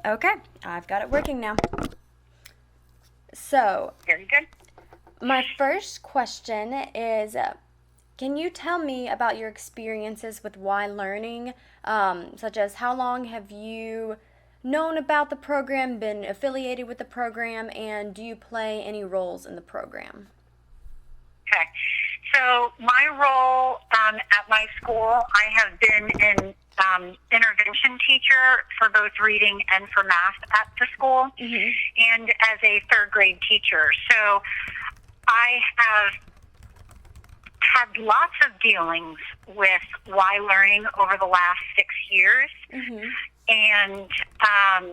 Okay, I've got it working now. So, Very good. my first question is, can you tell me about your experiences with Y Learning, such as how long have you known about the program, been affiliated with the program, and do you play any roles in the program? Okay. So my role at my school, I have been an intervention teacher for both reading and for math at the school, and as a third grade teacher. So I have had lots of dealings with Y Learning over the last 6 years, and let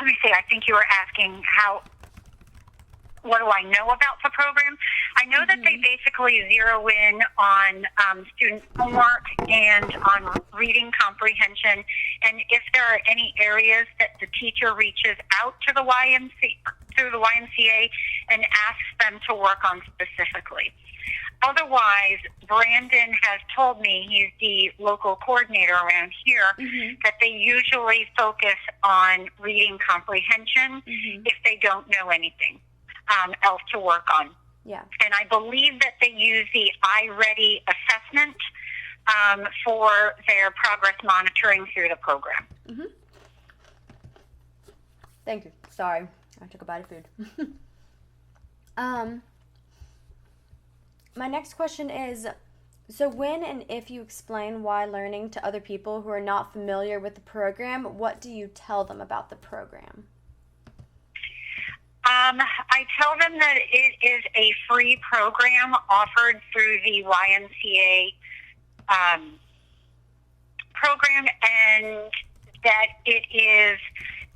me see. I think you were asking what do I know about the program? I know that they basically zero in on student homework and on reading comprehension, and if there are any areas that the teacher reaches out to the YMCA and asks them to work on specifically. Otherwise, Brandon has told me, he's the local coordinator around here, that they usually focus on reading comprehension if they don't know anything else to work on. Yeah. And I believe that they use the iReady assessment for their progress monitoring through the program. Thank you. Sorry, I took a bite of food. My next question is, so when and if you explain Y Learning to other people who are not familiar with the program, what do you tell them about the program? I tell them that it is a free program offered through the YMCA program, and that it is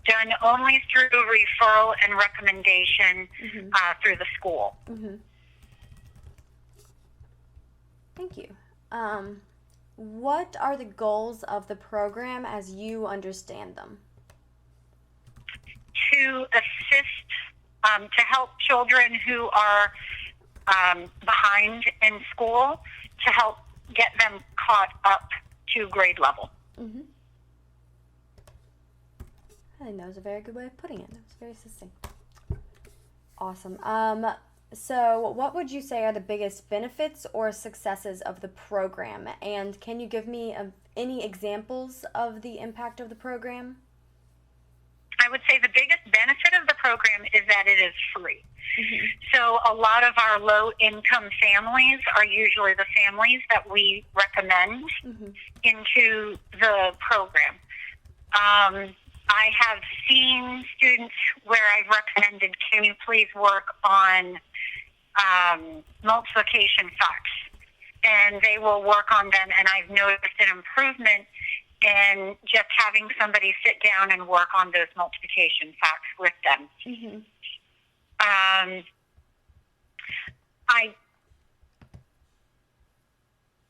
done only through referral and recommendation through the school. Thank you. What are the goals of the program as you understand them? To assist, to help children who are behind in school, to help get them caught up to grade level. I think that was a very good way of putting it. That was very succinct. Awesome. So what would you say are the biggest benefits or successes of the program? And can you give me any examples of the impact of the program? I would say the biggest benefit of the program is that it is free. So a lot of our low-income families are usually the families that we recommend into the program. I have seen students where I've recommended, can you please work on multiplication facts? And they will work on them, and I've noticed an improvement in just having somebody sit down and work on those multiplication facts with them. I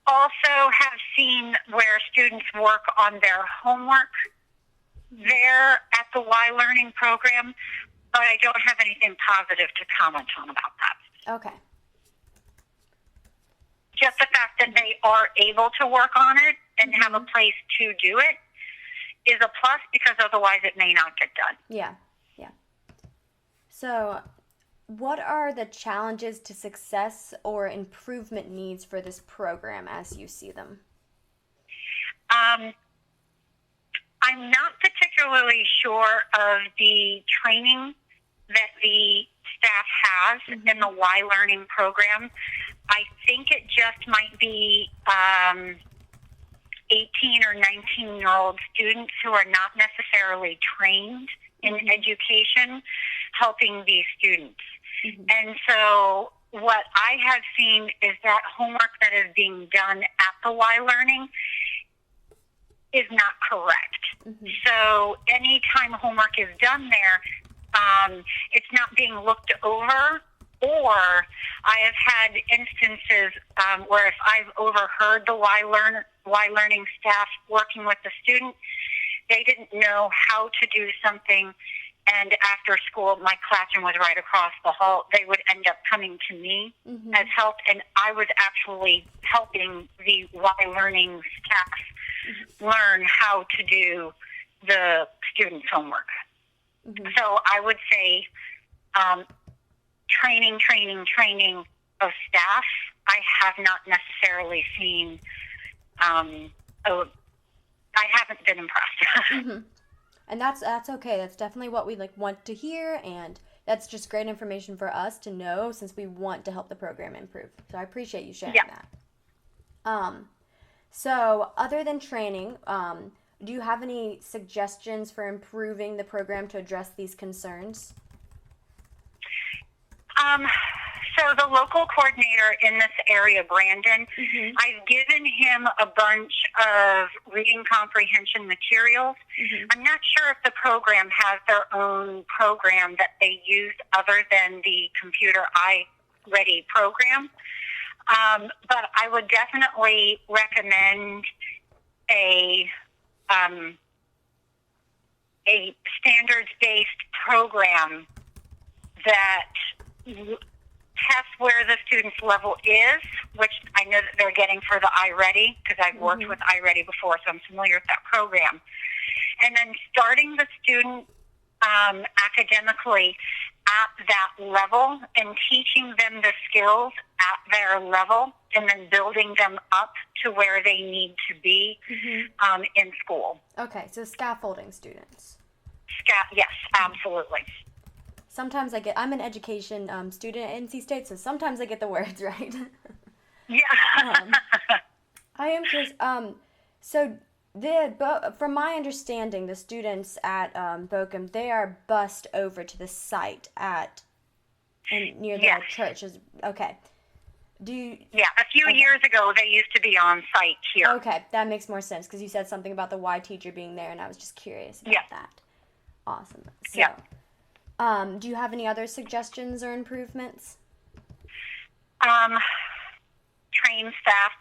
also have seen where students work on their homework there at the Y Learning program, but I don't have anything positive to comment on about that. Okay. Just the fact that they are able to work on it and have a place to do it is a plus, because otherwise it may not get done. Yeah. So what are the challenges to success or improvement needs for this program as you see them? I'm not particularly sure of the training that the staff has in the Y Learning program. I think it just might be 18 or 19-year-old students who are not necessarily trained in education helping these students. And so what I have seen is that homework that is being done at the Y Learning is not correct. So anytime homework is done there, it's not being looked over, or I have had instances where if I've overheard the Y Learning staff working with the student, they didn't know how to do something, and after school, my classroom was right across the hall. They would end up coming to me as help, and I was actually helping the Y Learning staff learn how to do the students' homework. So I would say training of staff, I have not necessarily seen, I haven't been impressed. And that's okay. That's definitely what we want to hear, and that's just great information for us to know since we want to help the program improve. So I appreciate you sharing that. So other than training, do you have any suggestions for improving the program to address these concerns? So the local coordinator in this area, Brandon, I've given him a bunch of reading comprehension materials. I'm not sure if the program has their own program that they use other than the Computer iReady program. But I would definitely recommend a standards-based program that tests where the student's level is, which I know that they're getting for the iReady, because I've worked with iReady before, so I'm familiar with that program. And then starting the student academically at that level and teaching them the skills at their level, and then building them up to where they need to be in school. Okay, so scaffolding students. Yes, absolutely. Sometimes I'm an education student at NC State, so sometimes I get the words right. Yeah. I am curious. So from my understanding, the students at baucom, they are bused over to the site near the church. Okay. A few years ago, they used to be on site here. Okay, that makes more sense because you said something about the Y teacher being there, and I was just curious about that. Awesome. So, do you have any other suggestions or improvements? Train staff.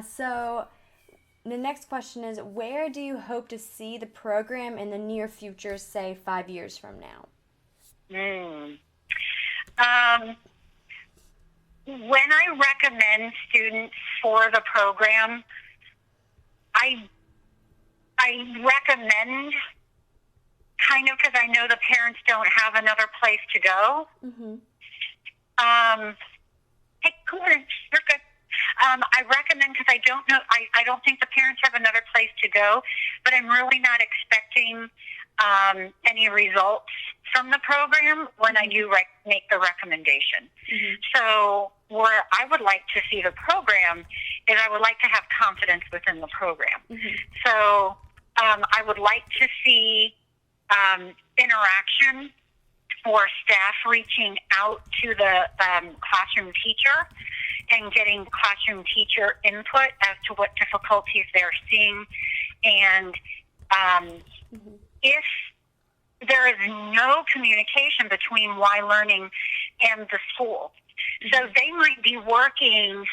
So, the next question is, where do you hope to see the program in the near future, say 5 years from now? When I recommend students for the program, I recommend kind of because I know the parents don't have another place to go. Hey, come on, you're good. I recommend because I don't know. I don't think the parents have another place to go, but I'm really not expecting any results from the program when I do make the recommendation. So where I would like to see the program is I would like to have confidence within the program. So I would like to see interaction or staff reaching out to the classroom teacher and getting classroom teacher input as to what difficulties they're seeing. And if there is no communication between Y Learning and the school, so they might be working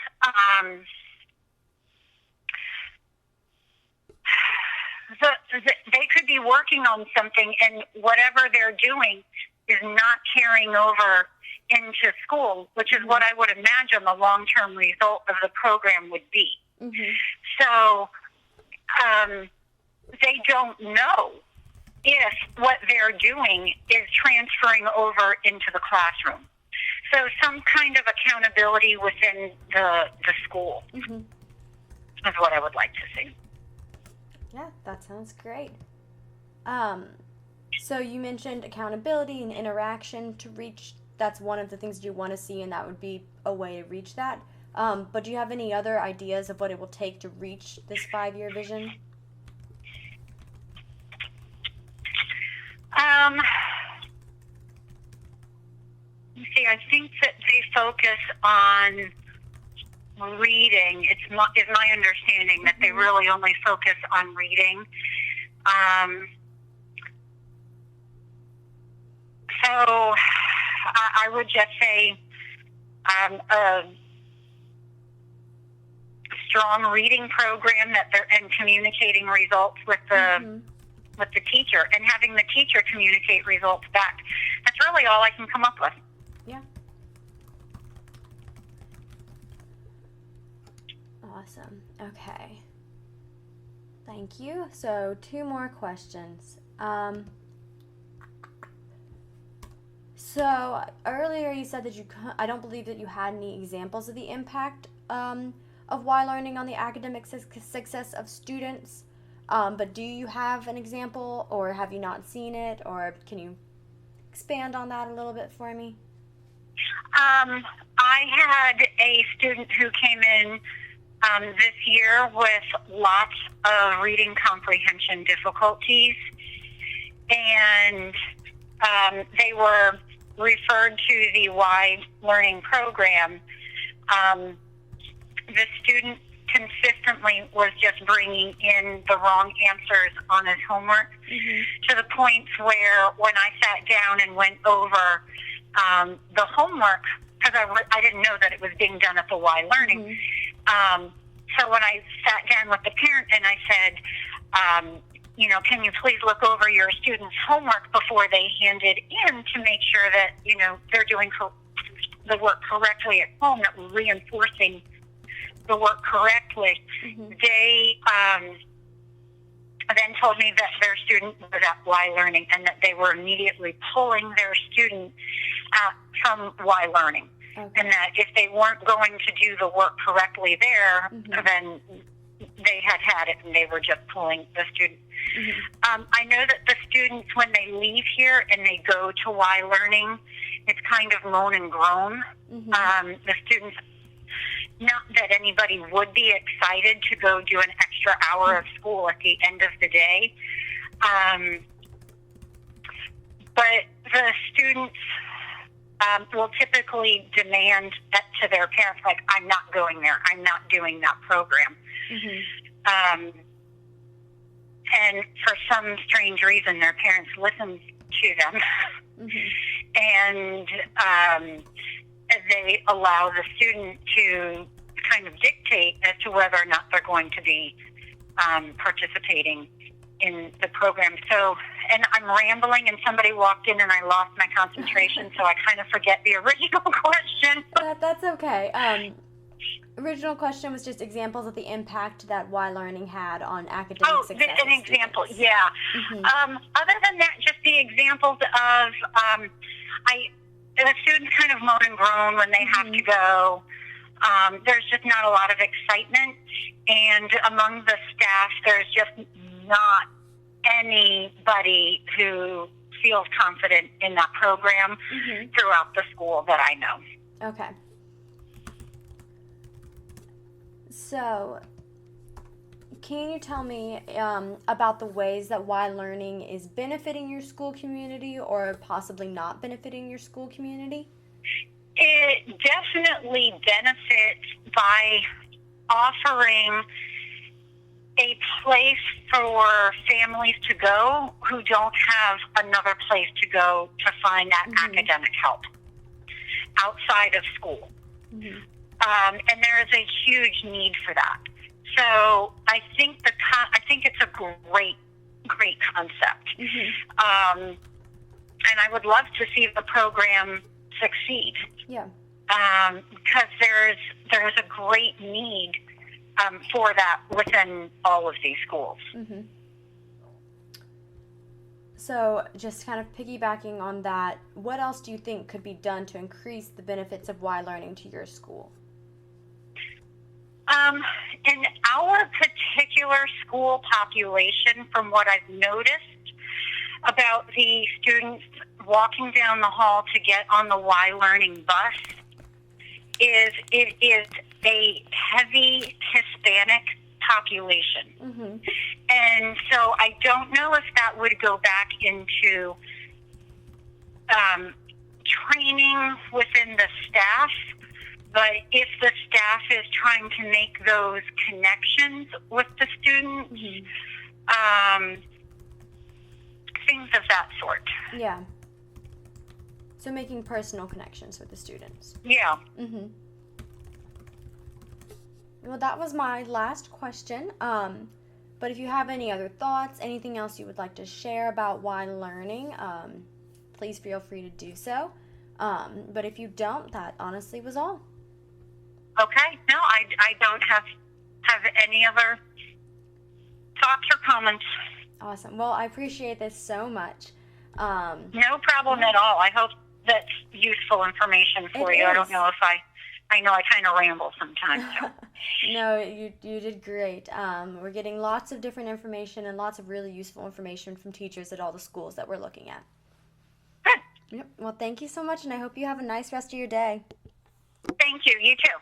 they could be working on something, and whatever they're doing is not carrying over into school, which is what I would imagine the long-term result of the program would be. So they don't know if what they're doing is transferring over into the classroom. So some kind of accountability within the school is what I would like to see. Yeah, that sounds great. So you mentioned accountability and interaction to reach. That's one of the things you want to see, and that would be a way to reach that. But do you have any other ideas of what it will take to reach this 5-year vision? See, I think that they focus on reading. Is my understanding that they really only focus on reading. So I would just say strong reading program that they're and communicating results with the teacher, and having the teacher communicate results back. That's really all I can come up with. Yeah. Awesome. Okay. Thank you. So 2 more questions. So earlier you said that I don't believe that you had any examples of the impact of Y learning on the academic success of students. But do you have an example, or have you not seen it, or can you expand on that a little bit for me? I had a student who came in this year with lots of reading comprehension difficulties, and they were referred to the Y Learning program. The student consistently was just bringing in the wrong answers on his homework, to the point where when I sat down and went over the homework, because I didn't know that it was being done at the Y Learning. So when I sat down with the parent and I said, can you please look over your students' homework before they hand it in to make sure that, they're doing the work correctly at home, that we're reinforcing the work correctly. They then told me that their student was at Y Learning, and that they were immediately pulling their student from Y Learning. Okay. And that if they weren't going to do the work correctly there, then they had it, and they were just pulling the student. I know that the students, when they leave here and they go to Y Learning, it's kind of moan and groan. The students, not that anybody would be excited to go do an extra hour of school at the end of the day, but the students will typically demand that to their parents, like, I'm not going there, I'm not doing that program. And for some strange reason, their parents listen to them, and they allow the student to kind of dictate as to whether or not they're going to be participating in the program. So, and I'm rambling, and somebody walked in and I lost my concentration, so I kind of forget the original question. That's okay. Original question was just examples of the impact that Y Learning had on academic success. Oh, an example, yeah. Other than that, just the examples of the students kind of moan and groan when they have to go. There's just not a lot of excitement, and among the staff, there's just not anybody who feels confident in that program throughout the school that I know. Okay. So, can you tell me about the ways that Y Learning is benefiting your school community, or possibly not benefiting your school community? It definitely benefits by offering a place for families to go who don't have another place to go to find that academic help outside of school. And there is a huge need for that. So I think it's a great concept. And I would love to see the program succeed. Yeah. Because there's a great need for that within all of these schools. So just kind of piggybacking on that, what else do you think could be done to increase the benefits of Y Learning to your school? In our particular school population, from what I've noticed about the students walking down the hall to get on the Y Learning bus, it is a heavy Hispanic population. And so I don't know if that would go back into training within the staff, but if the staff is trying to make those connections with the students, things of that sort. Yeah. So making personal connections with the students. Yeah. Well, that was my last question. But if you have any other thoughts, anything else you would like to share about why learning, please feel free to do so. But if you don't, that honestly was all. Okay. No, I don't have any other thoughts or comments. Awesome. Well, I appreciate this so much. No problem at all. I hope that's useful information for you. I don't know if I know I kind of ramble sometimes. So. No, you did great. We're getting lots of different information and lots of really useful information from teachers at all the schools that we're looking at. Good. Yep. Well, thank you so much, and I hope you have a nice rest of your day. Thank you. You too.